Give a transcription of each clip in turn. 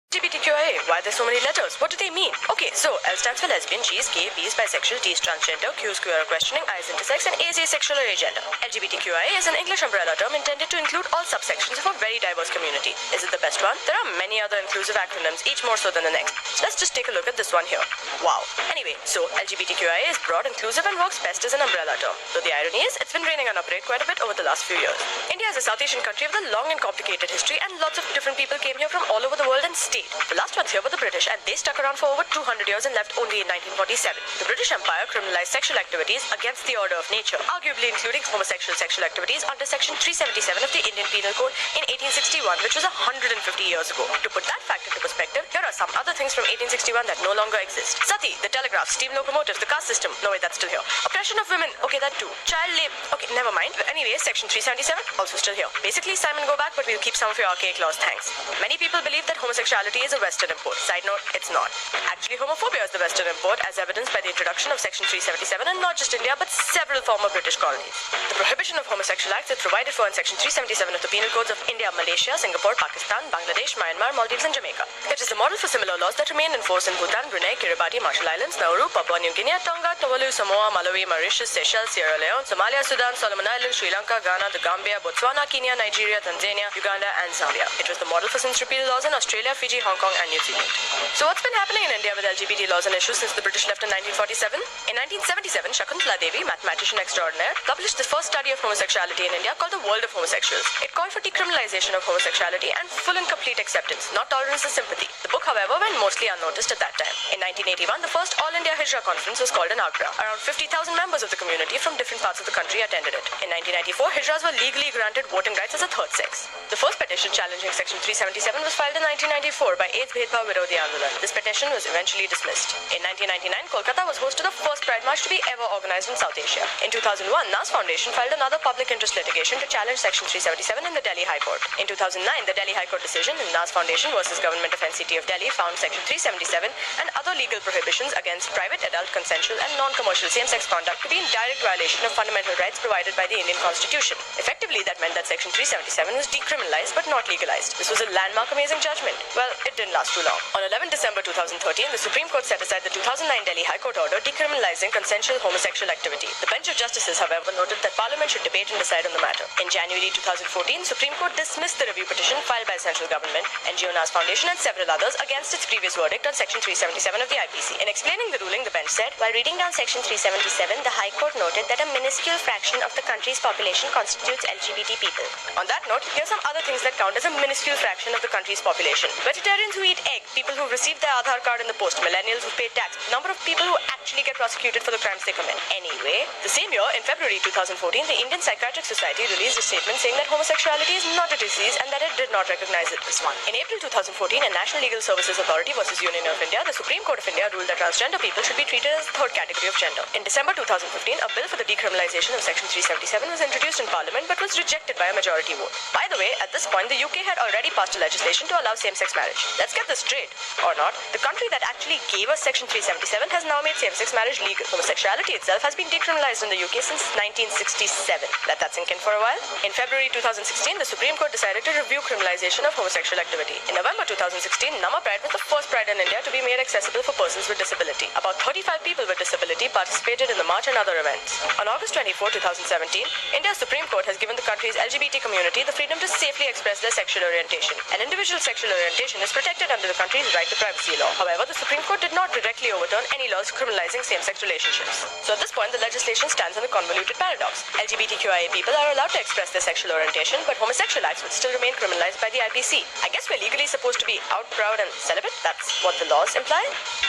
LGBTQIA, why are there so many letters? What do they mean? Okay, so L stands for lesbian, G is gay, B is bisexual, T is transgender, Q is queer or questioning, I is intersex, and A is asexual or agender. LGBTQIA is an English umbrella term intended to include all subsections of a very diverse community. Is it the best one? There are many other inclusive acronyms, each more so than the next. Let's just take a look at this one here. Wow. Anyway, so LGBTQIA is broad, inclusive, and works best as an umbrella term. Though the irony is, it's been raining on our parade quite a bit over the last few years. India is a South Asian country with a long and complicated history, and lots of different people came here from all over the world and stayed. The last ones here were the British, and they stuck around for over 200 years and left only in 1947. The British Empire criminalized sexual activities against the order of nature, arguably including homosexual sexual activities under Section 377 of the Indian Penal Code in 1861, which was 150 years ago. To put that fact into perspective, here are some other things from 1861 that no longer exist. Sati, the telegraph, steam locomotives, the caste system. No, wait, that's still here. Oppression of women. Okay, that too. Child labor. Okay, never mind. Anyway, Section 377, also still here. Basically, Simon, go back, but we'll keep some of your archaic laws, thanks. Many people believe that homosexuality is a Western import. Side note, it's not. Actually, homophobia is the Western import, as evidenced by the introduction of Section 377 in not just India, but several former British colonies. The prohibition of homosexual acts is provided for in Section 377 of the Penal Codes of India, Malaysia, Singapore, Pakistan, Bangladesh, Myanmar, Maldives, and Jamaica. It is the model for similar laws that remain in force in Bhutan, Brunei, Kiribati, Marshall Islands, Nauru, Papua New Guinea, Tonga, Tuvalu, Samoa, Malawi, Mauritius, Seychelles, Sierra Leone, Somalia, Sudan, Solomon Islands, Sri Lanka, Ghana, the Gambia, Botswana, Kenya, Nigeria, Tanzania, Uganda, and Zambia. It was the model for since repeal laws in Australia, Fiji, Hong Kong, and New Zealand. So what's been happening in India with LGBT laws and issues since the British left in 1947? In 1977, Shakuntala Devi, mathematician extraordinaire, published the first study of homosexuality in India called The World of Homosexuals. It called for decriminalization of homosexuality and full and complete acceptance, not tolerance or sympathy. The book, however, went mostly unnoticed at that time. In 1981, the first All India Hijra conference was called in Agra. Around 50,000 members of the community from different parts of the country attended it. In 1994, Hijras were legally granted voting rights as a third sex. The first petition challenging Section 377 was filed in 1994 by AIDS Bhedbhav Virodi Andolan. This petition was eventually dismissed. In 1999, Kolkata was host to the first Pride March to be ever organized in South Asia. In 2001, NAS Foundation filed another public interest litigation to challenge Section 377 in the Delhi High Court. In 2009, the Delhi High Court decision in NAS Foundation versus Government of NCT of Delhi found Section 377 and other legal prohibitions against private, adult, consensual and non-commercial same-sex conduct to be in direct violation of fundamental rights provided by the Indian Constitution. Effectively, that meant that Section 377 was decriminalized but not legalized. This was a landmark amazing judgment. Well, it didn't last too long. On 11 December 2013, the Supreme Court set aside the 2009 Delhi High Court order decriminalizing consensual homosexual activity. The bench of justices, however, noted that Parliament should debate and decide on the matter. In January 2014, Supreme Court dismissed the review petition filed by the central government, NGO NAS Foundation and several others against its previous verdict on Section 377 of the IPC. In explaining the ruling, the bench said, while reading down Section 377, the High Court noted that a minuscule fraction of the country's population constitutes LGBT people. On that note, here are some other things that count as a minuscule fraction of the country's population. Vegetarians who eat egg, people who receive their Aadhaar card in the post, millennials who pay tax, number of people who actually get prosecuted for the crimes they commit. Anyway, the same year, in February 2014, the Indian Psychiatric Society released a statement saying that homosexuality is not a disease and that it did not recognize it as one. In April 2014, a National Legal Services Authority versus Union of India, the Supreme Court of India ruled that transgender people should be treated as the third category of gender. In December 2015, a bill for the decriminalization of Section 377 was introduced in Parliament but was rejected by a majority vote. By the way, at this point, the UK had already passed a legislation to allow same-sex marriage. Let's get this straight, or not. The country that actually gave us Section 377 has now made same-sex marriage legal. Homosexuality itself has been decriminalized in the UK since 1967. Let that sink in for a while. In February 2016, the Supreme Court decided to review criminalization of homosexual activity. In November 2016, Nama Pride was the first Pride in India to be made accessible for persons with disability. About 35 people with disability participated in the march and other events. On August 24, 2017, India's Supreme Court has given the country's LGBT community the freedom to safely express their sexual orientation. An individual's sexual orientation is protected under the country's right to privacy law. However, the Supreme Court did not directly overturn any laws criminalizing same-sex relationships. So at this point, the legislation stands in a convoluted paradox. LGBTQIA people are allowed to express their sexual orientation, but homosexual acts would still remain criminalized by the IPC. I guess we're legally supposed to be out, proud, and celibate? That's what the laws imply?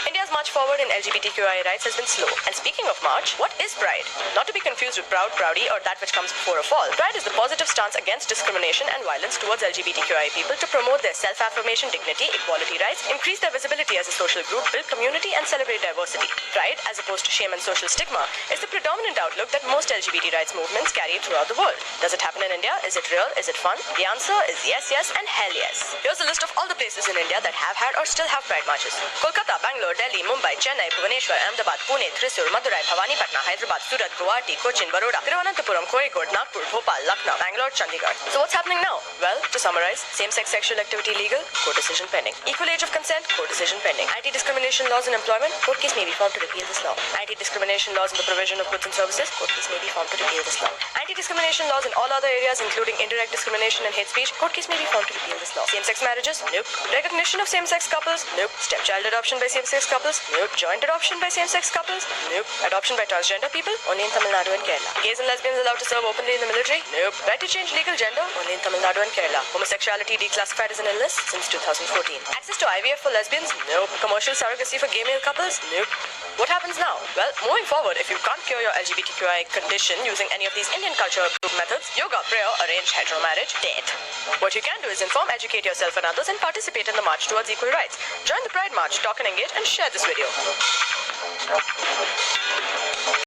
India's march forward in LGBTQIA rights has been slow. And speaking of march, what is Pride? Not to be confused with proud, proudy, or that which comes before a fall. Pride is the positive stance against discrimination and violence towards LGBTQIA people to promote their self-affirmation, dignity, equality rights, increase their visibility as a social group, build community, and celebrate diversity. Pride, as opposed to shame and social stigma, is the predominant outlook that most LGBT rights movements carry throughout the world. Does it happen in India? Is it real? Is it fun? The answer is yes, yes, and hell yes. Here's a list of all the places in India that have had or still have Pride marches. Kolkata, Bangalore, Delhi, Mumbai, Chennai, Bhubaneswar, Ahmedabad, Pune, Thrissur, Madurai, Bhavani, Patna, Hyderabad, Surat, Guwahati, Cochin, Baroda, Thiruvananthapuram, Kozhikode, Nagpur, Bhopal, Lucknow, Bangalore, Chandigarh. So what's happening now? Well, to summarize, same-sex sexual activity legal, court decision pending. Equal age of consent, court decision pending. Anti-discrimination laws in employment, court case may be formed to repeal this law. Anti-discrimination laws in the provision of goods and services, court case may be formed to repeal this law. Anti-discrimination laws in all other areas, including indirect discrimination and hate speech, court case may be formed to repeal this law. Same-sex marriages, nope. Recognition of same-sex couples, nope. Stepchild adoption by same-sex couples, nope. Joint adoption by same-sex couples, nope. Adoption by transgender people, only in Tamil Nadu and Kerala. Gays and lesbians allowed to serve openly in the military, nope. Right to change legal gender, only in Tamil Nadu and Kerala. Homosexuality declassified as an illness since 2014. Access to IVF for lesbians, nope. Commercial surrogacy for gay male couples, nope. What happens now? Well, moving forward, if you can't cure your LGBTQIA condition using any of these Indian culture-approved methods, yoga, prayer, arranged heteromarriage, dead. What you can do is inform, educate yourself and others, and participate in the march towards equal rights. Join the Pride March, talk and engage, and share this video.